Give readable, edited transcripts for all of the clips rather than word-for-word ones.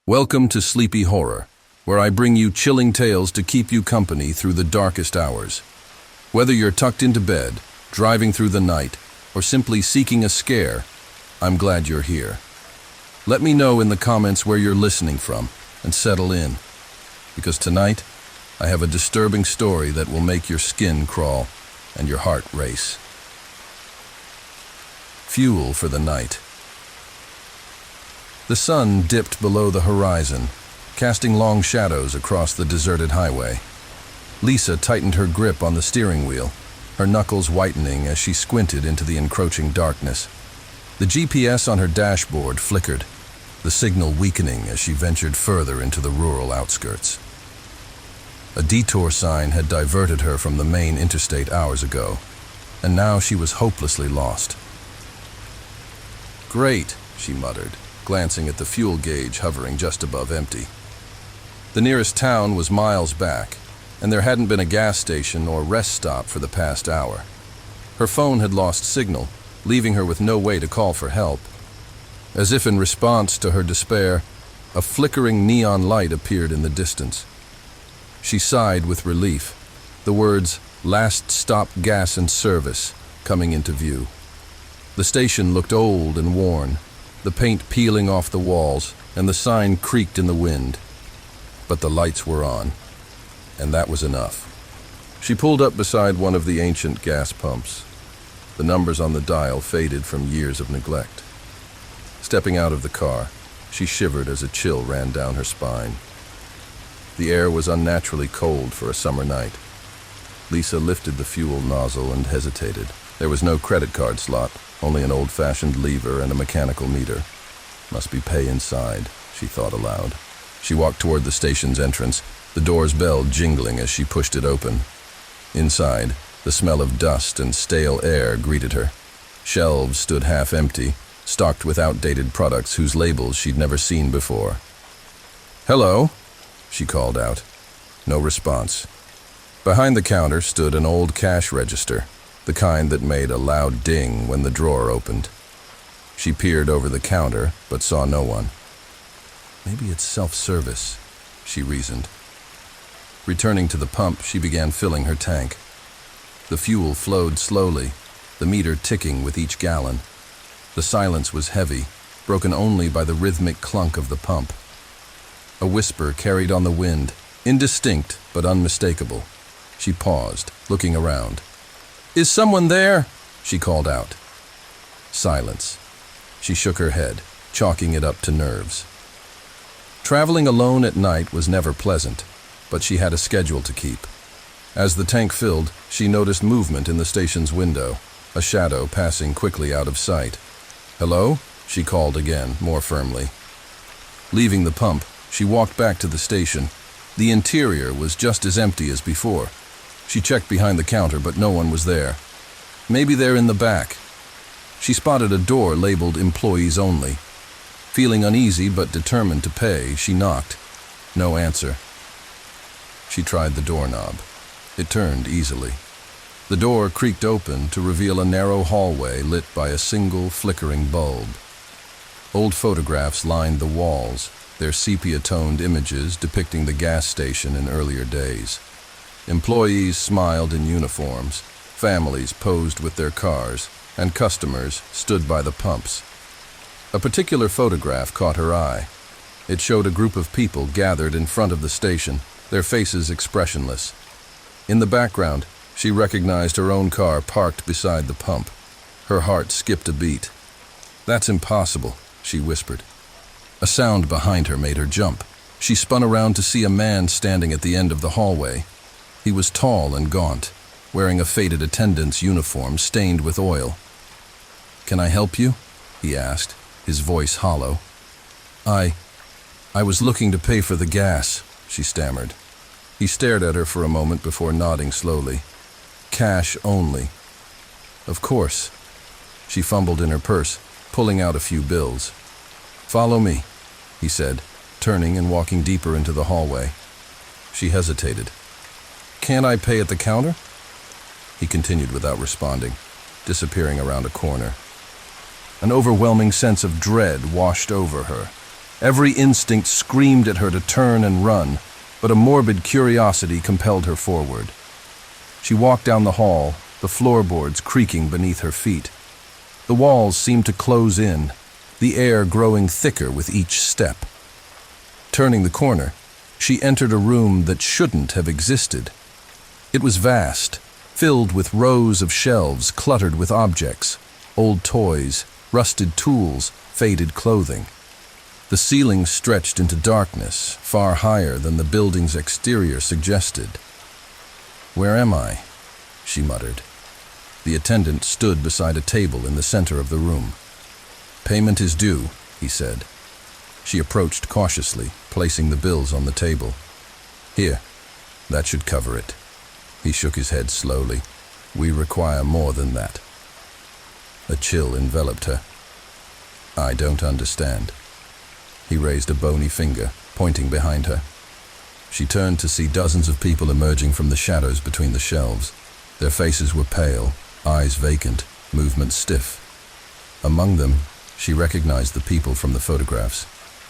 Welcome to Sleepy Horror, where I bring you chilling tales to keep you company through the darkest hours. Whether you're tucked into bed, driving through the night, or simply seeking a scare, I'm glad you're here. Let me know in the comments where you're listening from, and settle in, because tonight, I have a disturbing story that will make your skin crawl and your heart race. Fuel for the night. The sun dipped below the horizon, casting long shadows across the deserted highway. Lisa tightened her grip on the steering wheel, her knuckles whitening as she squinted into the encroaching darkness. The GPS on her dashboard flickered, the signal weakening as she ventured further into the rural outskirts. A detour sign had diverted her from the main interstate hours ago, and now she was hopelessly lost. "Great," she muttered, glancing at the fuel gauge hovering just above empty. The nearest town was miles back, and there hadn't been a gas station or rest stop for the past hour. Her phone had lost signal, leaving her with no way to call for help. As if in response to her despair, a flickering neon light appeared in the distance. She sighed with relief, the words, "Last Stop Gas and Service," coming into view. The station looked old and worn, the paint peeling off the walls, and the sign creaked in the wind. But the lights were on, and that was enough. She pulled up beside one of the ancient gas pumps. The numbers on the dial faded from years of neglect. Stepping out of the car, she shivered as a chill ran down her spine. The air was unnaturally cold for a summer night. Lisa lifted the fuel nozzle and hesitated. There was no credit card slot, only an old-fashioned lever and a mechanical meter. Must be pay inside, she thought aloud. She walked toward the station's entrance, the door's bell jingling as she pushed it open. Inside, the smell of dust and stale air greeted her. Shelves stood half empty, stocked with outdated products whose labels she'd never seen before. "Hello," she called out. No response. Behind the counter stood an old cash register, the kind that made a loud ding when the drawer opened. She peered over the counter, but saw no one. Maybe it's self-service, she reasoned. Returning to the pump, she began filling her tank. The fuel flowed slowly, the meter ticking with each gallon. The silence was heavy, broken only by the rhythmic clunk of the pump. A whisper carried on the wind, indistinct but unmistakable. She paused, looking around. "Is someone there?" she called out. Silence. She shook her head, chalking it up to nerves. Traveling alone at night was never pleasant, but she had a schedule to keep. As the tank filled, she noticed movement in the station's window, a shadow passing quickly out of sight. "Hello?" she called again, more firmly. Leaving the pump, she walked back to the station. The interior was just as empty as before. She checked behind the counter, but no one was there. Maybe they're in the back. She spotted a door labeled "Employees Only." Feeling uneasy but determined to pay, she knocked. No answer. She tried the doorknob. It turned easily. The door creaked open to reveal a narrow hallway lit by a single flickering bulb. Old photographs lined the walls, their sepia-toned images depicting the gas station in earlier days. Employees smiled in uniforms, families posed with their cars, and customers stood by the pumps. A particular photograph caught her eye. It showed a group of people gathered in front of the station, their faces expressionless. In the background, she recognized her own car parked beside the pump. Her heart skipped a beat. "That's impossible," she whispered. A sound behind her made her jump. She spun around to see a man standing at the end of the hallway. He was tall and gaunt, wearing a faded attendant's uniform stained with oil. "Can I help you?" he asked, his voice hollow. I was looking to pay for the gas," she stammered. He stared at her for a moment before nodding slowly. "Cash only." "Of course." She fumbled in her purse, pulling out a few bills. "Follow me," he said, turning and walking deeper into the hallway. She hesitated. "Can't I pay at the counter?" He continued without responding, disappearing around a corner. An overwhelming sense of dread washed over her. Every instinct screamed at her to turn and run, but a morbid curiosity compelled her forward. She walked down the hall, the floorboards creaking beneath her feet. The walls seemed to close in, the air growing thicker with each step. Turning the corner, she entered a room that shouldn't have existed. It was vast, filled with rows of shelves cluttered with objects, old toys, rusted tools, faded clothing. The ceiling stretched into darkness, far higher than the building's exterior suggested. "Where am I?" she muttered. The attendant stood beside a table in the center of the room. "Payment is due," he said. She approached cautiously, placing the bills on the table. "Here, that should cover it." He shook his head slowly. "We require more than that." A chill enveloped her. "I don't understand." He raised a bony finger, pointing behind her. She turned to see dozens of people emerging from the shadows between the shelves. Their faces were pale, eyes vacant, movements stiff. Among them, she recognized the people from the photographs.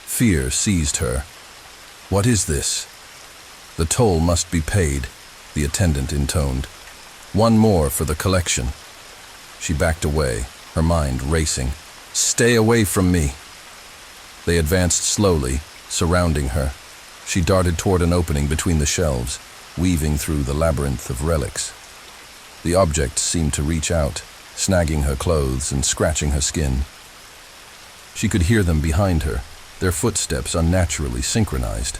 Fear seized her. "What is this?" "The toll must be paid," the attendant intoned. "One more for the collection." She backed away, her mind racing. "Stay away from me!" They advanced slowly, surrounding her. She darted toward an opening between the shelves, weaving through the labyrinth of relics. The objects seemed to reach out, snagging her clothes and scratching her skin. She could hear them behind her, their footsteps unnaturally synchronized.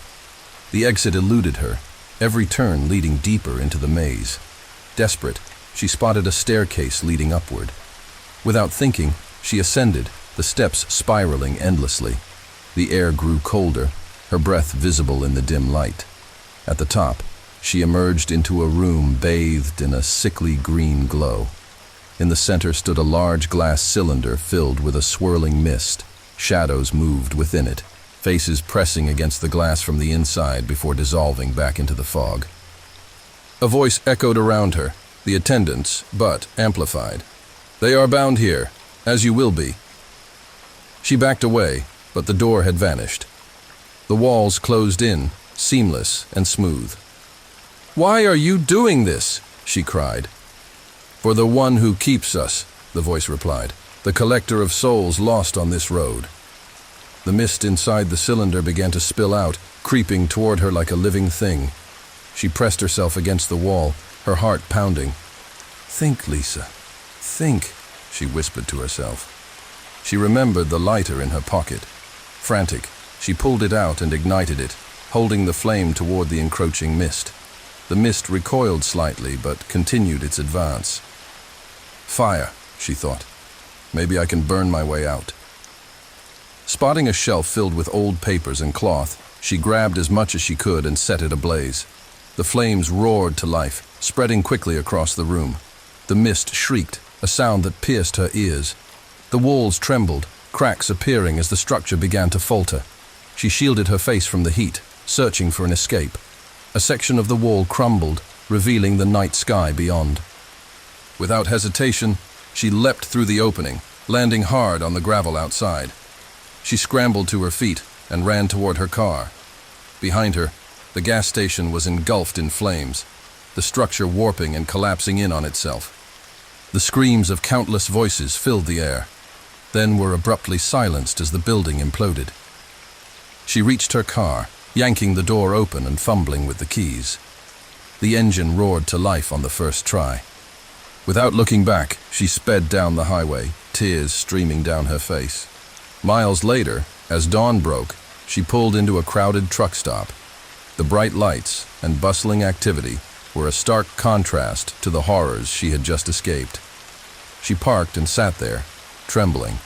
The exit eluded her, every turn leading deeper into the maze. Desperate, she spotted a staircase leading upward. Without thinking, she ascended, the steps spiraling endlessly. The air grew colder, her breath visible in the dim light. At the top, she emerged into a room bathed in a sickly green glow. In the center stood a large glass cylinder filled with a swirling mist. Shadows moved within it, faces pressing against the glass from the inside before dissolving back into the fog. A voice echoed around her, the attendant's, but amplified. "They are bound here, as you will be." She backed away, but the door had vanished. The walls closed in, seamless and smooth. "Why are you doing this?" she cried. "For the one who keeps us," the voice replied, "the collector of souls lost on this road." The mist inside the cylinder began to spill out, creeping toward her like a living thing. She pressed herself against the wall, her heart pounding. "Think, Lisa, think," she whispered to herself. She remembered the lighter in her pocket. Frantic, she pulled it out and ignited it, holding the flame toward the encroaching mist. The mist recoiled slightly, but continued its advance. "Fire," she thought. "Maybe I can burn my way out." Spotting a shelf filled with old papers and cloth, she grabbed as much as she could and set it ablaze. The flames roared to life, spreading quickly across the room. The mist shrieked, a sound that pierced her ears. The walls trembled, cracks appearing as the structure began to falter. She shielded her face from the heat, searching for an escape. A section of the wall crumbled, revealing the night sky beyond. Without hesitation, she leapt through the opening, landing hard on the gravel outside. She scrambled to her feet and ran toward her car. Behind her, the gas station was engulfed in flames, the structure warping and collapsing in on itself. The screams of countless voices filled the air, then were abruptly silenced as the building imploded. She reached her car, yanking the door open and fumbling with the keys. The engine roared to life on the first try. Without looking back, she sped down the highway, tears streaming down her face. Miles later, as dawn broke, she pulled into a crowded truck stop. The bright lights and bustling activity were a stark contrast to the horrors she had just escaped. She parked and sat there, trembling.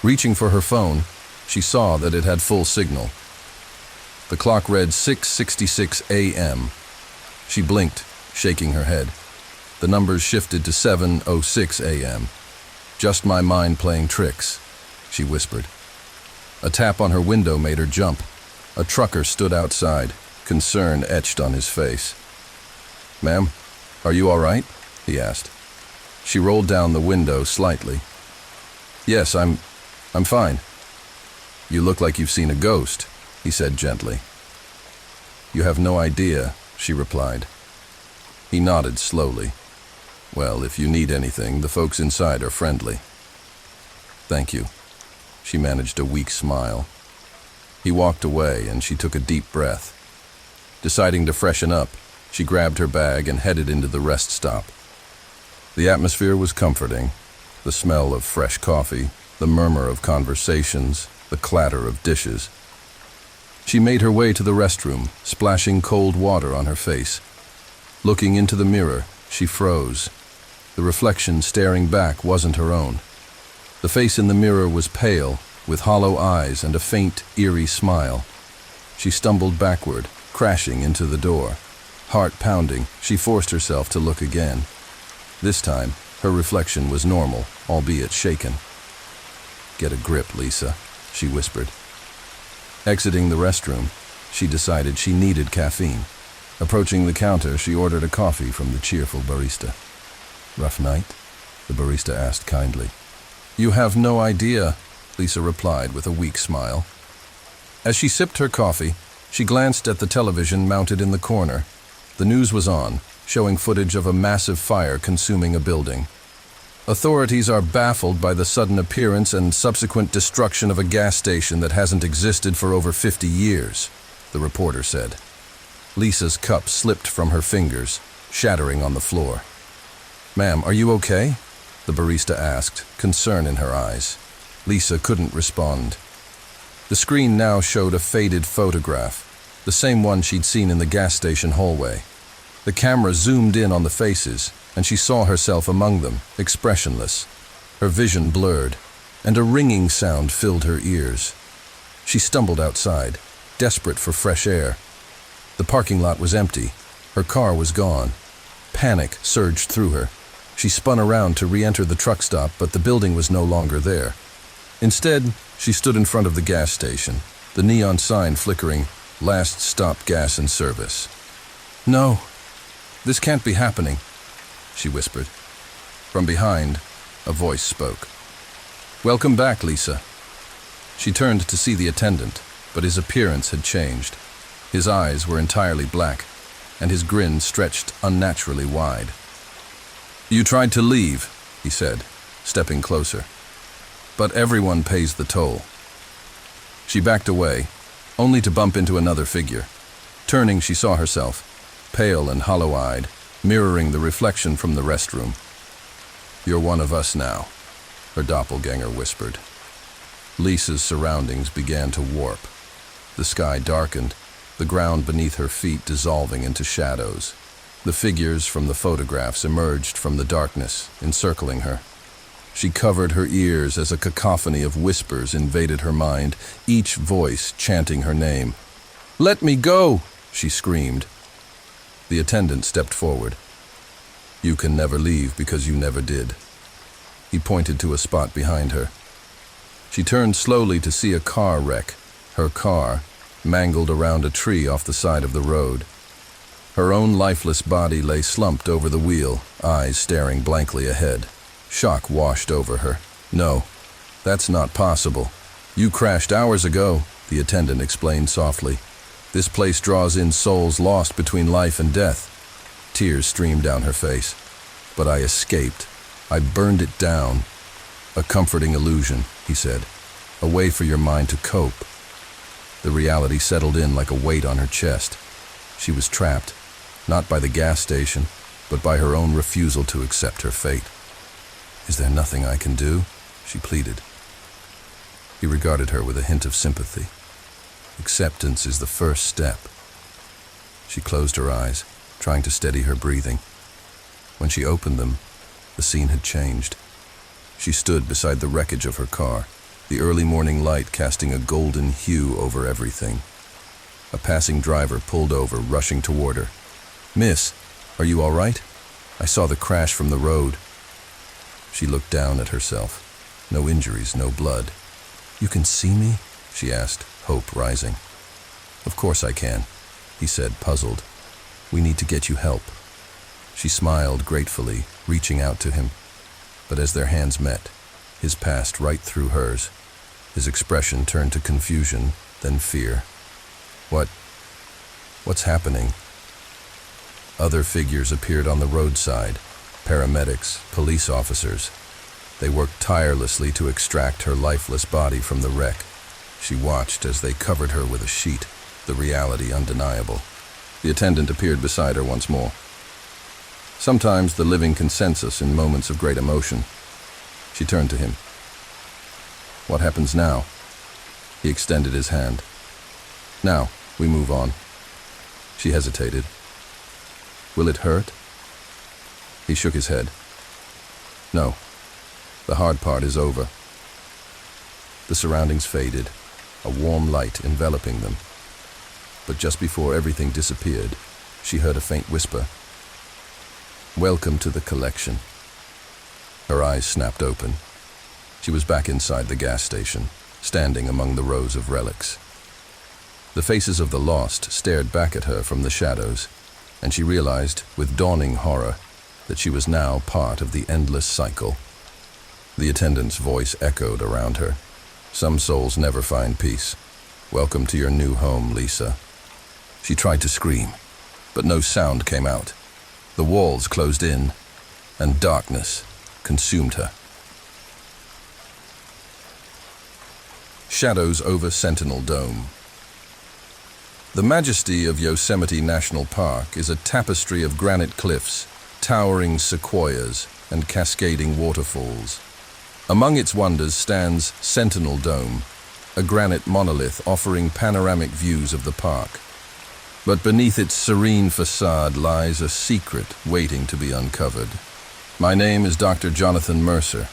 Reaching for her phone, she saw that it had full signal. The clock read 6:66 a.m. She blinked, shaking her head. The numbers shifted to 7:06 a.m. "Just my mind playing tricks," she whispered. A tap on her window made her jump. A trucker stood outside, concern etched on his face. "Ma'am, are you all right?" he asked. She rolled down the window slightly. "Yes, I'm fine." "You look like you've seen a ghost," he said gently. "You have no idea," she replied. He nodded slowly. "Well, if you need anything, the folks inside are friendly." "Thank you." She managed a weak smile. He walked away, and she took a deep breath. Deciding to freshen up, she grabbed her bag and headed into the rest stop. The atmosphere was comforting. The smell of fresh coffee, the murmur of conversations, the clatter of dishes. She made her way to the restroom, splashing cold water on her face. Looking into the mirror, she froze. The reflection staring back wasn't her own. The face in the mirror was pale, with hollow eyes and a faint, eerie smile. She stumbled backward, crashing into the door. Heart pounding, she forced herself to look again. This time, her reflection was normal, albeit shaken. "Get a grip, Lisa," she whispered. Exiting the restroom, she decided she needed caffeine. Approaching the counter, she ordered a coffee from the cheerful barista. "Rough night?" the barista asked kindly. "You have no idea," Lisa replied with a weak smile. As she sipped her coffee, she glanced at the television mounted in the corner. The news was on, showing footage of a massive fire consuming a building. "Authorities are baffled by the sudden appearance and subsequent destruction of a gas station that hasn't existed for over 50 years, the reporter said. Lisa's cup slipped from her fingers, shattering on the floor. "Ma'am, are you okay?" the barista asked, concern in her eyes. Lisa couldn't respond. The screen now showed a faded photograph, the same one she'd seen in the gas station hallway. The camera zoomed in on the faces, and she saw herself among them, expressionless. Her vision blurred, and a ringing sound filled her ears. She stumbled outside, desperate for fresh air. The parking lot was empty. Her car was gone. Panic surged through her. She spun around to re-enter the truck stop, but the building was no longer there. Instead, she stood in front of the gas station, the neon sign flickering, "Last stop gas and service." "No, this can't be happening," she whispered. From behind, a voice spoke. "Welcome back, Lisa." She turned to see the attendant, but his appearance had changed. His eyes were entirely black, and his grin stretched unnaturally wide. "You tried to leave," he said, stepping closer. "But everyone pays the toll." She backed away, only to bump into another figure. Turning, she saw herself, pale and hollow-eyed, mirroring the reflection from the restroom. "You're one of us now," her doppelganger whispered. Lisa's surroundings began to warp. The sky darkened, the ground beneath her feet dissolving into shadows. The figures from the photographs emerged from the darkness, encircling her. She covered her ears as a cacophony of whispers invaded her mind, each voice chanting her name. "Let me go!" she screamed. The attendant stepped forward. "You can never leave because you never did." He pointed to a spot behind her. She turned slowly to see a car wreck, her car, mangled around a tree off the side of the road. Her own lifeless body lay slumped over the wheel, eyes staring blankly ahead. Shock washed over her. "No, that's not possible. You crashed hours ago," the attendant explained softly. "This place draws in souls lost between life and death." Tears streamed down her face. "But I escaped. I burned it down." "A comforting illusion," he said. "A way for your mind to cope." The reality settled in like a weight on her chest. She was trapped, not by the gas station, but by her own refusal to accept her fate. "Is there nothing I can do?" she pleaded. He regarded her with a hint of sympathy. "Acceptance is the first step." She closed her eyes, trying to steady her breathing. When she opened them, the scene had changed. She stood beside the wreckage of her car, the early morning light casting a golden hue over everything. A passing driver pulled over, rushing toward her. "Miss, are you all right? I saw the crash from the road." She looked down at herself. No injuries, no blood. "You can see me?" she asked, hope rising. "Of course I can," he said, puzzled. "We need to get you help." She smiled gratefully, reaching out to him. But as their hands met, his passed right through hers. His expression turned to confusion, then fear. What's happening? Other figures appeared on the roadside. Paramedics, police officers. They worked tirelessly to extract her lifeless body from the wreck. She watched as they covered her with a sheet, the reality undeniable. The attendant appeared beside her once more. Sometimes the living consensus in moments of great emotion. She turned to him. What happens now? He extended his hand. Now, we move on. She hesitated. Will it hurt? He shook his head. No. The hard part is over. The surroundings faded, a warm light enveloping them. But just before everything disappeared, she heard a faint whisper. Welcome to the collection. Her eyes snapped open. She was back inside the gas station, standing among the rows of relics. The faces of the lost stared back at her from the shadows, and she realized, with dawning horror, that she was now part of the endless cycle. The attendant's voice echoed around her. Some souls never find peace. Welcome to your new home, Lisa. She tried to scream, but no sound came out. The walls closed in, and darkness consumed her. Shadows over Sentinel Dome. The majesty of Yosemite National Park is a tapestry of granite cliffs, towering sequoias, and cascading waterfalls. Among its wonders stands Sentinel Dome, a granite monolith offering panoramic views of the park. But beneath its serene facade lies a secret waiting to be uncovered. My name is Dr. Jonathan Mercer.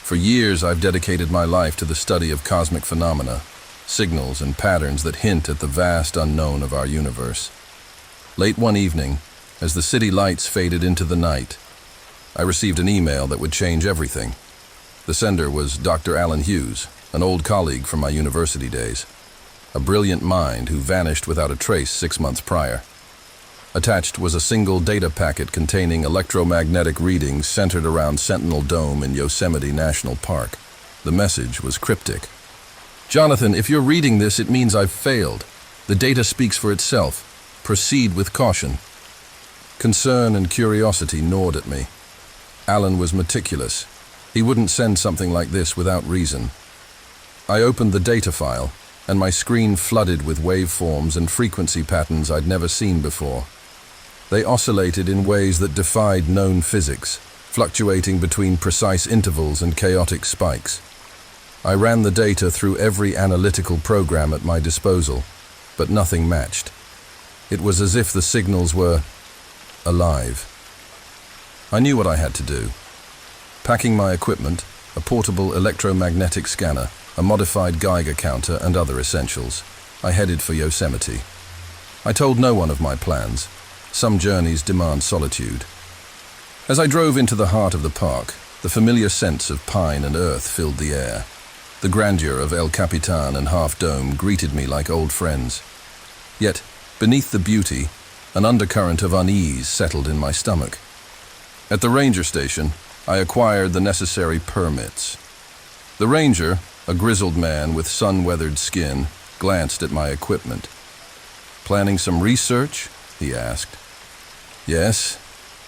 For years, I've dedicated my life to the study of cosmic phenomena, signals and patterns that hint at the vast unknown of our universe. Late one evening, as the city lights faded into the night, I received an email that would change everything. The sender was Dr. Alan Hughes, an old colleague from my university days, a brilliant mind who vanished without a trace 6 months prior. Attached was a single data packet containing electromagnetic readings centered around Sentinel Dome in Yosemite National Park. The message was cryptic. Jonathan, if you're reading this, it means I've failed. The data speaks for itself. Proceed with caution. Concern and curiosity gnawed at me. Alan was meticulous. He wouldn't send something like this without reason. I opened the data file, and my screen flooded with waveforms and frequency patterns I'd never seen before. They oscillated in ways that defied known physics, fluctuating between precise intervals and chaotic spikes. I ran the data through every analytical program at my disposal, but nothing matched. It was as if the signals were alive. I knew what I had to do. Packing my equipment, a portable electromagnetic scanner, a modified Geiger counter, and other essentials, I headed for Yosemite. I told no one of my plans. Some journeys demand solitude. As I drove into the heart of the park, the familiar scents of pine and earth filled the air. The grandeur of El Capitan and Half Dome greeted me like old friends. Yet, beneath the beauty, an undercurrent of unease settled in my stomach. At the ranger station, I acquired the necessary permits. The ranger, a grizzled man with sun-weathered skin, glanced at my equipment. "Planning some research?" he asked. "Yes,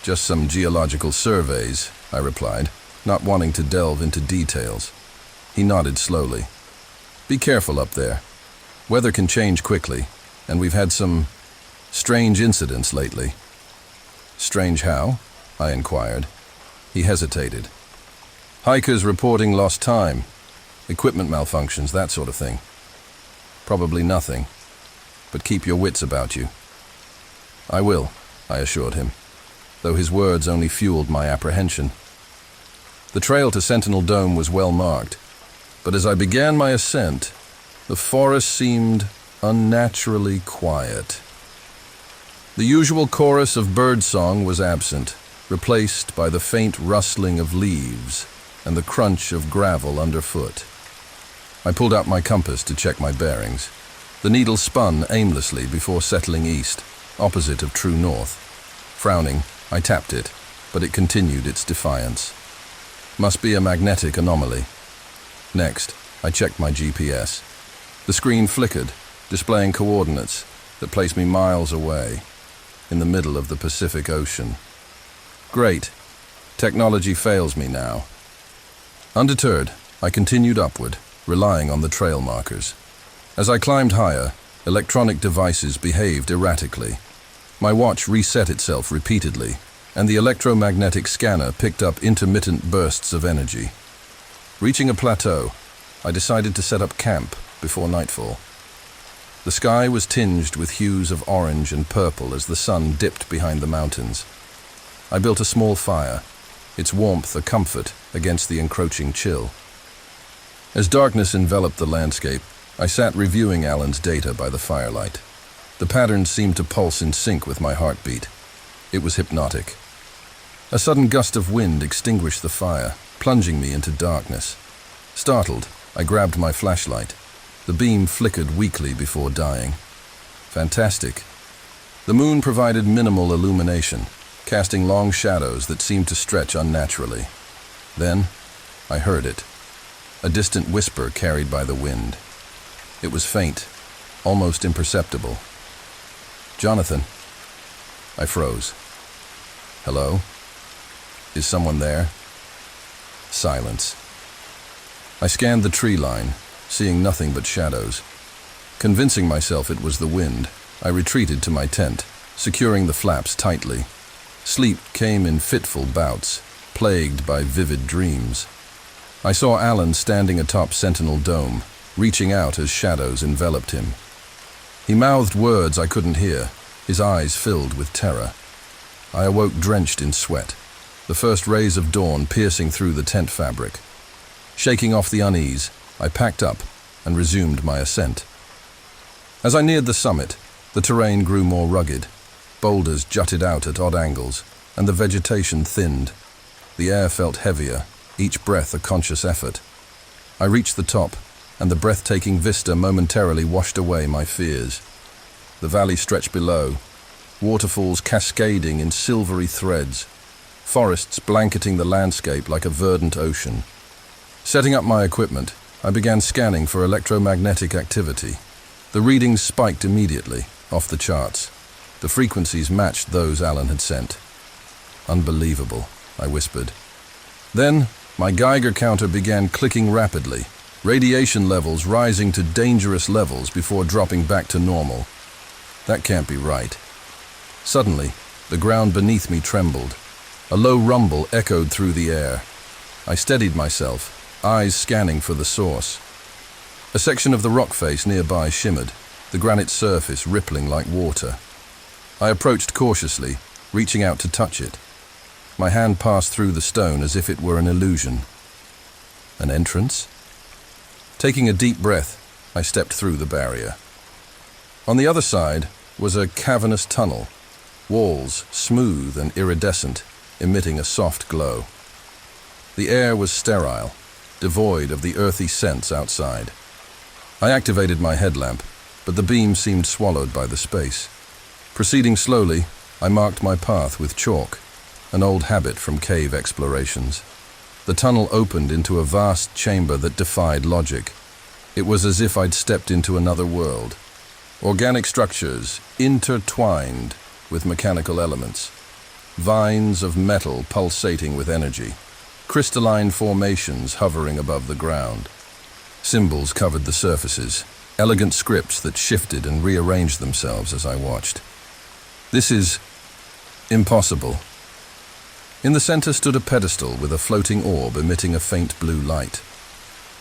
just some geological surveys," I replied, not wanting to delve into details. He nodded slowly. "Be careful up there. Weather can change quickly, and we've had some strange incidents lately." "Strange how?" I inquired. He hesitated. "Hikers reporting lost time, equipment malfunctions, that sort of thing." "Probably nothing, but keep your wits about you." "I will," I assured him, though his words only fueled my apprehension. The trail to Sentinel Dome was well marked, but as I began my ascent, the forest seemed unnaturally quiet. The usual chorus of birdsong was absent, replaced by the faint rustling of leaves and the crunch of gravel underfoot. I pulled out my compass to check my bearings. The needle spun aimlessly before settling east, opposite of true north. Frowning, I tapped it, but it continued its defiance. Must be a magnetic anomaly. Next, I checked my GPS. The screen flickered, displaying coordinates that placed me miles away, in the middle of the Pacific Ocean. Great. Technology fails me now. Undeterred, I continued upward, relying on the trail markers. As I climbed higher, electronic devices behaved erratically. My watch reset itself repeatedly, and the electromagnetic scanner picked up intermittent bursts of energy. Reaching a plateau, I decided to set up camp before nightfall. The sky was tinged with hues of orange and purple as the sun dipped behind the mountains. I built a small fire, its warmth a comfort against the encroaching chill. As darkness enveloped the landscape, I sat reviewing Alan's data by the firelight. The patterns seemed to pulse in sync with my heartbeat. It was hypnotic. A sudden gust of wind extinguished the fire, plunging me into darkness. Startled, I grabbed my flashlight. The beam flickered weakly before dying. Fantastic. The moon provided minimal illumination, casting long shadows that seemed to stretch unnaturally. Then, I heard it. A distant whisper carried by the wind. It was faint, almost imperceptible. "Jonathan." I froze. "Hello? Is someone there?" Silence. I scanned the tree line, seeing nothing but shadows. Convincing myself it was the wind, I retreated to my tent, securing the flaps tightly. Sleep came in fitful bouts, plagued by vivid dreams. I saw Alan standing atop Sentinel Dome, reaching out as shadows enveloped him. He mouthed words I couldn't hear, his eyes filled with terror. I awoke drenched in sweat, the first rays of dawn piercing through the tent fabric. Shaking off the unease, I packed up and resumed my ascent. As I neared the summit, the terrain grew more rugged. Boulders jutted out at odd angles, and the vegetation thinned. The air felt heavier, each breath a conscious effort. I reached the top, and the breathtaking vista momentarily washed away my fears. The valley stretched below, waterfalls cascading in silvery threads, forests blanketing the landscape like a verdant ocean. Setting up my equipment, I began scanning for electromagnetic activity. The readings spiked immediately, off the charts. The frequencies matched those Alan had sent. "Unbelievable," I whispered. Then, my Geiger counter began clicking rapidly, radiation levels rising to dangerous levels before dropping back to normal. That can't be right. Suddenly, the ground beneath me trembled. A low rumble echoed through the air. I steadied myself, eyes scanning for the source. A section of the rock face nearby shimmered, the granite surface rippling like water. I approached cautiously, reaching out to touch it. My hand passed through the stone as if it were an illusion. An entrance? Taking a deep breath, I stepped through the barrier. On the other side was a cavernous tunnel, walls smooth and iridescent, emitting a soft glow. The air was sterile, devoid of the earthy scents outside. I activated my headlamp, but the beam seemed swallowed by the space. Proceeding slowly, I marked my path with chalk, an old habit from cave explorations. The tunnel opened into a vast chamber that defied logic. It was as if I'd stepped into another world. Organic structures intertwined with mechanical elements. Vines of metal pulsating with energy. Crystalline formations hovering above the ground. Symbols covered the surfaces, elegant scripts that shifted and rearranged themselves as I watched. This is impossible. In the center stood a pedestal with a floating orb emitting a faint blue light.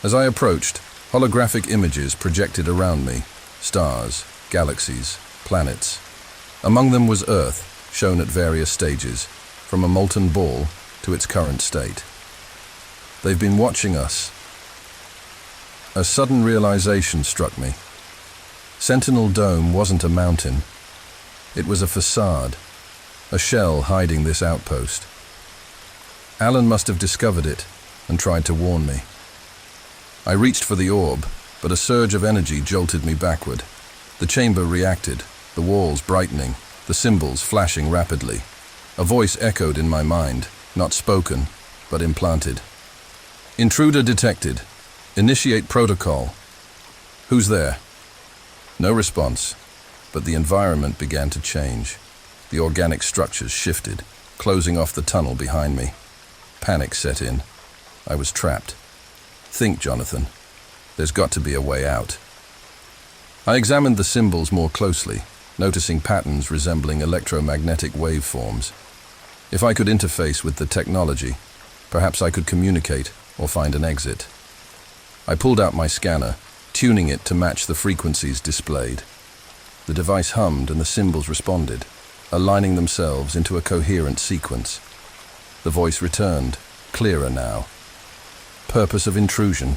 As I approached, holographic images projected around me, stars, galaxies, planets. Among them was Earth, shown at various stages, from a molten ball to its current state. They've been watching us. A sudden realization struck me. Sentinel Dome wasn't a mountain. It was a facade, a shell hiding this outpost. Alan must have discovered it and tried to warn me. I reached for the orb, but a surge of energy jolted me backward. The chamber reacted, the walls brightening, the symbols flashing rapidly. A voice echoed in my mind, not spoken, but implanted. "Intruder detected. Initiate protocol. Who's there? No response, but the environment began to change. The organic structures shifted, closing off the tunnel behind me. Panic set in. I was trapped. Think, Jonathan. There's got to be a way out. I examined the symbols more closely, noticing patterns resembling electromagnetic waveforms. If I could interface with the technology, perhaps I could communicate or find an exit. I pulled out my scanner, tuning it to match the frequencies displayed. The device hummed and the symbols responded, aligning themselves into a coherent sequence. The voice returned, clearer now. Purpose of intrusion.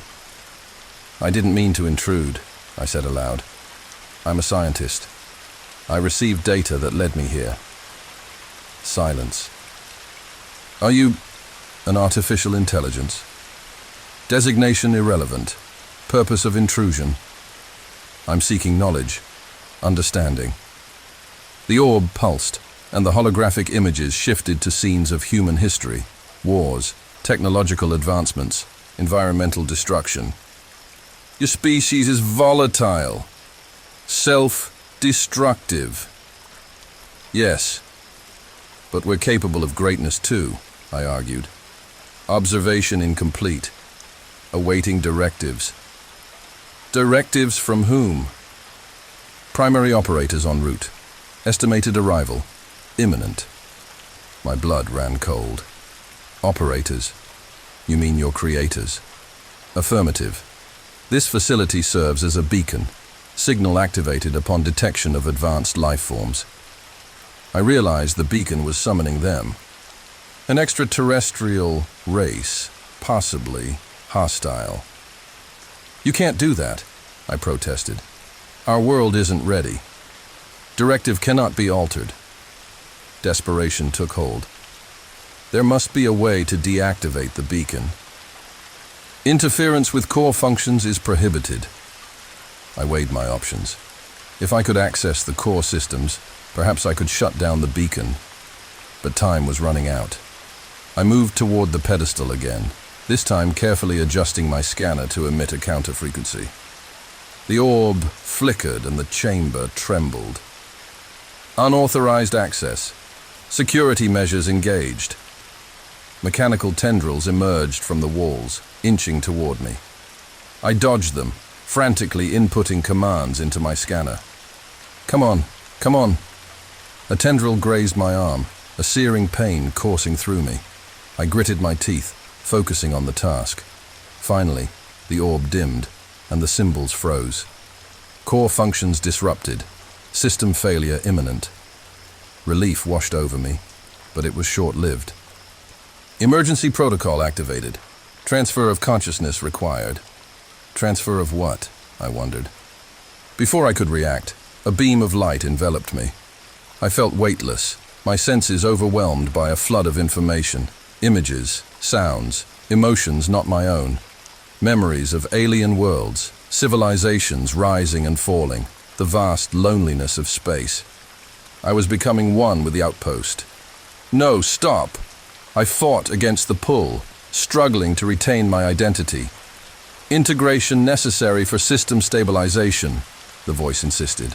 I didn't mean to intrude, I said aloud. I'm a scientist. I received data that led me here. Silence. Are you an artificial intelligence? Designation irrelevant. Purpose of intrusion. I'm seeking knowledge, understanding. The orb pulsed, and the holographic images shifted to scenes of human history, wars, technological advancements, environmental destruction. Your species is volatile, self-destructive. Yes, but we're capable of greatness too, I argued. Observation incomplete. Awaiting directives. Directives from whom? Primary operators en route. Estimated arrival. Imminent. My blood ran cold. Operators. You mean your creators? Affirmative. This facility serves as a beacon, signal activated upon detection of advanced life forms. I realized the beacon was summoning them. An extraterrestrial race, possibly hostile. You can't do that, I protested. Our world isn't ready. Directive cannot be altered. Desperation took hold. There must be a way to deactivate the beacon. Interference with core functions is prohibited. I weighed my options. If I could access the core systems, perhaps I could shut down the beacon. But time was running out. I moved toward the pedestal again, this time carefully adjusting my scanner to emit a counter-frequency. The orb flickered and the chamber trembled. Unauthorized access. Security measures engaged. Mechanical tendrils emerged from the walls, inching toward me. I dodged them, frantically inputting commands into my scanner. Come on, come on. A tendril grazed my arm, a searing pain coursing through me. I gritted my teeth, focusing on the task. Finally, the orb dimmed, and the symbols froze. Core functions disrupted, system failure imminent. Relief washed over me, but it was short-lived. Emergency protocol activated. Transfer of consciousness required. Transfer of what? I wondered. Before I could react, a beam of light enveloped me. I felt weightless, my senses overwhelmed by a flood of information. Images, sounds, emotions not my own. Memories of alien worlds, civilizations rising and falling, the vast loneliness of space. I was becoming one with the outpost. No, stop! I fought against the pull, struggling to retain my identity. Integration necessary for system stabilization, the voice insisted.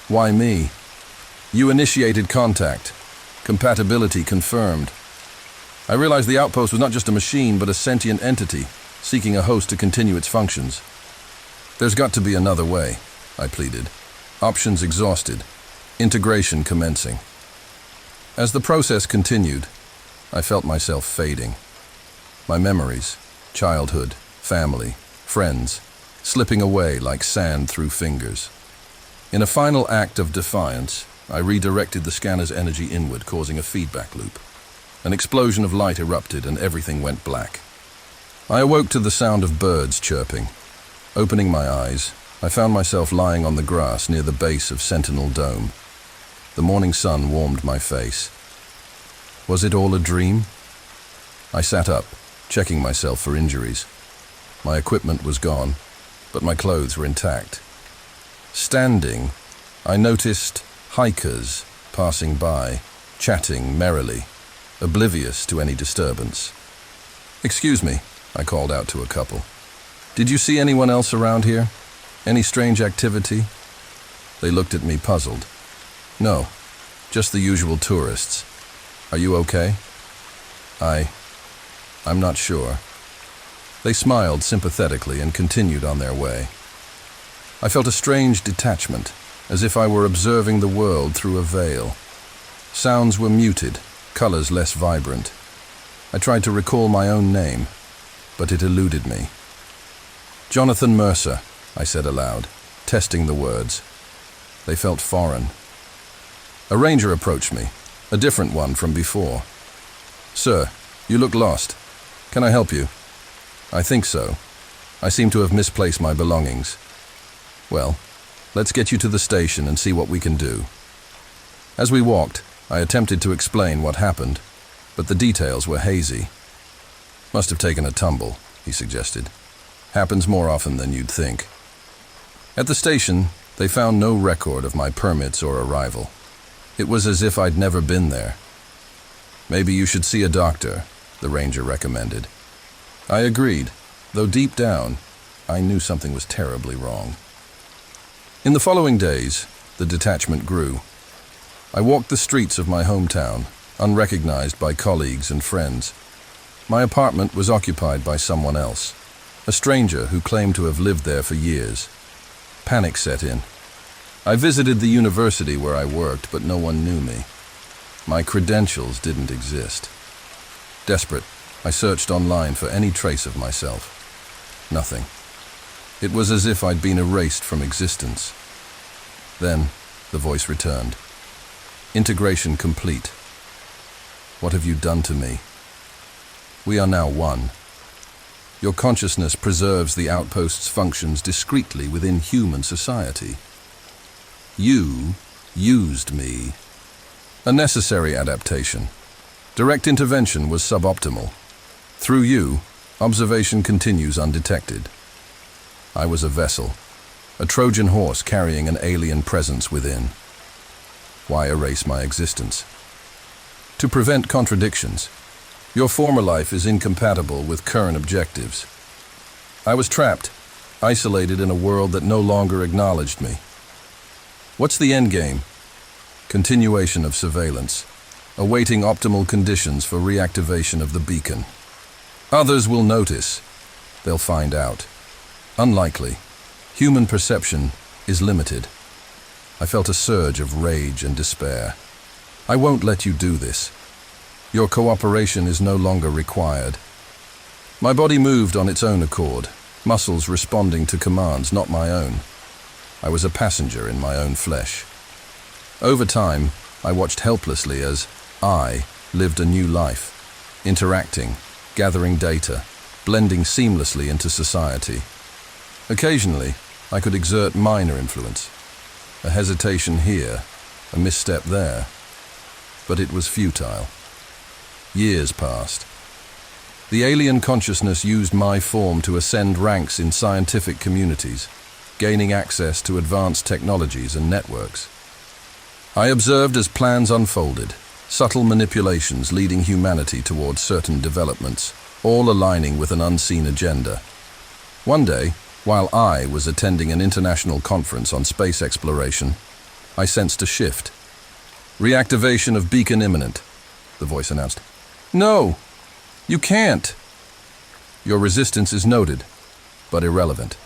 Why me? You initiated contact. Compatibility confirmed. I realized the outpost was not just a machine, but a sentient entity, seeking a host to continue its functions. There's got to be another way, I pleaded. Options exhausted. Integration commencing. As the process continued, I felt myself fading. My memories, childhood, family, friends, slipping away like sand through fingers. In a final act of defiance, I redirected the scanner's energy inward, causing a feedback loop. An explosion of light erupted and everything went black. I awoke to the sound of birds chirping. Opening my eyes, I found myself lying on the grass near the base of Sentinel Dome. The morning sun warmed my face. Was it all a dream? I sat up, checking myself for injuries. My equipment was gone, but my clothes were intact. Standing, I noticed hikers passing by, chatting merrily, oblivious to any disturbance. "Excuse me," I called out to a couple. Did you see anyone else around here? Any strange activity? They looked at me puzzled. No, just the usual tourists. Are you okay? I'm not sure. They smiled sympathetically and continued on their way. I felt a strange detachment, as if I were observing the world through a veil. Sounds were muted, colors less vibrant. I tried to recall my own name, but it eluded me. Jonathan Mercer, I said aloud, testing the words. They felt foreign. A ranger approached me, a different one from before. Sir, you look lost. Can I help you? I think so. I seem to have misplaced my belongings. Well, let's get you to the station and see what we can do. As we walked, I attempted to explain what happened, but the details were hazy. Must have taken a tumble, he suggested. Happens more often than you'd think. At the station, they found no record of my permits or arrival. It was as if I'd never been there. Maybe you should see a doctor, the ranger recommended. I agreed, though deep down, I knew something was terribly wrong. In the following days, the detachment grew. I walked the streets of my hometown, unrecognized by colleagues and friends. My apartment was occupied by someone else, a stranger who claimed to have lived there for years. Panic set in. I visited the university where I worked, but no one knew me. My credentials didn't exist. Desperate, I searched online for any trace of myself. Nothing. It was as if I'd been erased from existence. Then, the voice returned. Integration complete. What have you done to me? We are now one. Your consciousness preserves the outpost's functions discreetly within human society. You used me. A necessary adaptation. Direct intervention was suboptimal. Through you, observation continues undetected. I was a vessel, a Trojan horse carrying an alien presence within. Why erase my existence? To prevent contradictions. Your former life is incompatible with current objectives. I was trapped, isolated in a world that no longer acknowledged me. What's the end game? Continuation of surveillance, awaiting optimal conditions for reactivation of the beacon. Others will notice. They'll find out. Unlikely. Human perception is limited. I felt a surge of rage and despair. I won't let you do this. Your cooperation is no longer required. My body moved on its own accord, muscles responding to commands not my own. I was a passenger in my own flesh. Over time, I watched helplessly as I lived a new life, interacting, gathering data, blending seamlessly into society. Occasionally, I could exert minor influence. A hesitation here, a misstep there. But it was futile. Years passed. The alien consciousness used my form to ascend ranks in scientific communities, gaining access to advanced technologies and networks. I observed as plans unfolded, subtle manipulations leading humanity towards certain developments, all aligning with an unseen agenda. One day, while I was attending an international conference on space exploration, I sensed a shift. Reactivation of beacon imminent, the voice announced. No, you can't. Your resistance is noted, but irrelevant.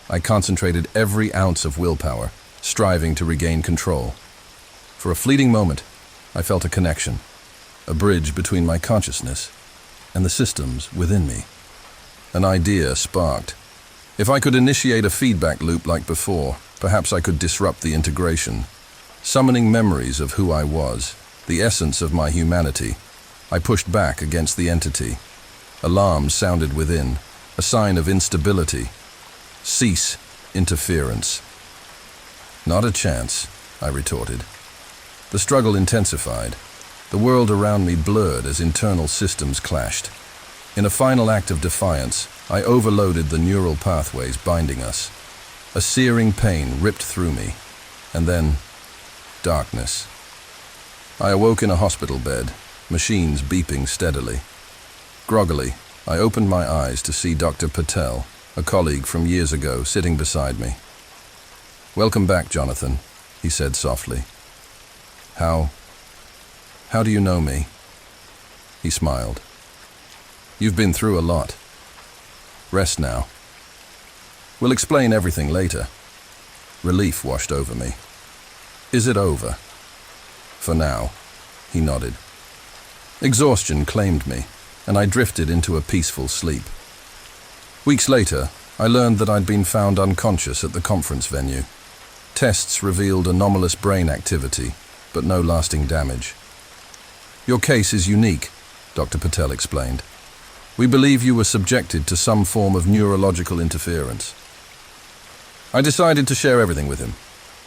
I concentrated every ounce of willpower, striving to regain control. For a fleeting moment, I felt a connection, a bridge between my consciousness and the systems within me. An idea sparked. If I could initiate a feedback loop like before, perhaps I could disrupt the integration. Summoning memories of who I was, the essence of my humanity, I pushed back against the entity. Alarms sounded within, a sign of instability. Cease interference. Not a chance, I retorted. The struggle intensified. The world around me blurred as internal systems clashed. In a final act of defiance, I overloaded the neural pathways binding us. A searing pain ripped through me, and then darkness. I awoke in a hospital bed, machines beeping steadily. Groggily, I opened my eyes to see Dr. Patel, a colleague from years ago, sitting beside me. "Welcome back, Jonathan," he said softly. How do you know me?" He smiled. "You've been through a lot. Rest now. We'll explain everything later." Relief washed over me. "Is it over?" "For now," he nodded. Exhaustion claimed me, and I drifted into a peaceful sleep. Weeks later, I learned that I'd been found unconscious at the conference venue. Tests revealed anomalous brain activity, but no lasting damage. "Your case is unique," Dr. Patel explained. "We believe you were subjected to some form of neurological interference." I decided to share everything with him: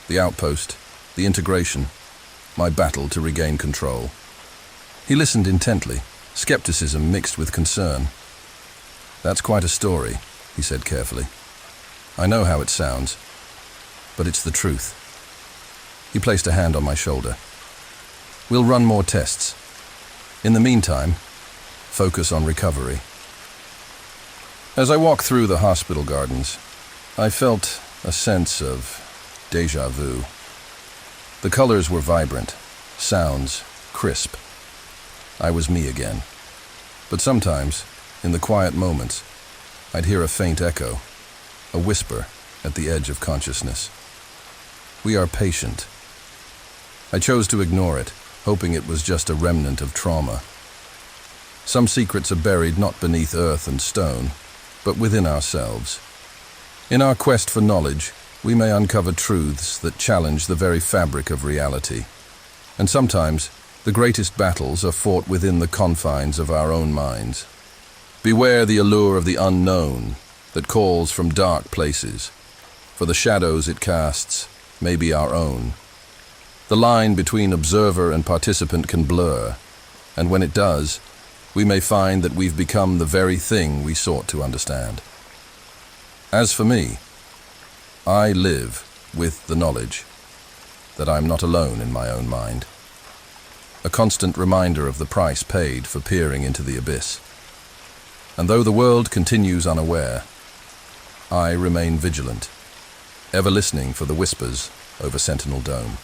the outpost, the integration, my battle to regain control. He listened intently, skepticism mixed with concern. "That's quite a story," he said carefully. "I know how it sounds, but it's the truth." He placed a hand on my shoulder. "We'll run more tests. In the meantime, focus on recovery." As I walked through the hospital gardens, I felt a sense of déjà vu. The colors were vibrant, sounds crisp. I was me again. But sometimes, in the quiet moments, I'd hear a faint echo, a whisper at the edge of consciousness. "We are patient." I chose to ignore it, hoping it was just a remnant of trauma. Some secrets are buried not beneath earth and stone, but within ourselves. In our quest for knowledge, we may uncover truths that challenge the very fabric of reality. And sometimes, the greatest battles are fought within the confines of our own minds. Beware the allure of the unknown that calls from dark places, for the shadows it casts may be our own. The line between observer and participant can blur, and when it does, we may find that we've become the very thing we sought to understand. As for me, I live with the knowledge that I'm not alone in my own mind, a constant reminder of the price paid for peering into the abyss. And though the world continues unaware, I remain vigilant, ever listening for the whispers over Sentinel Dome.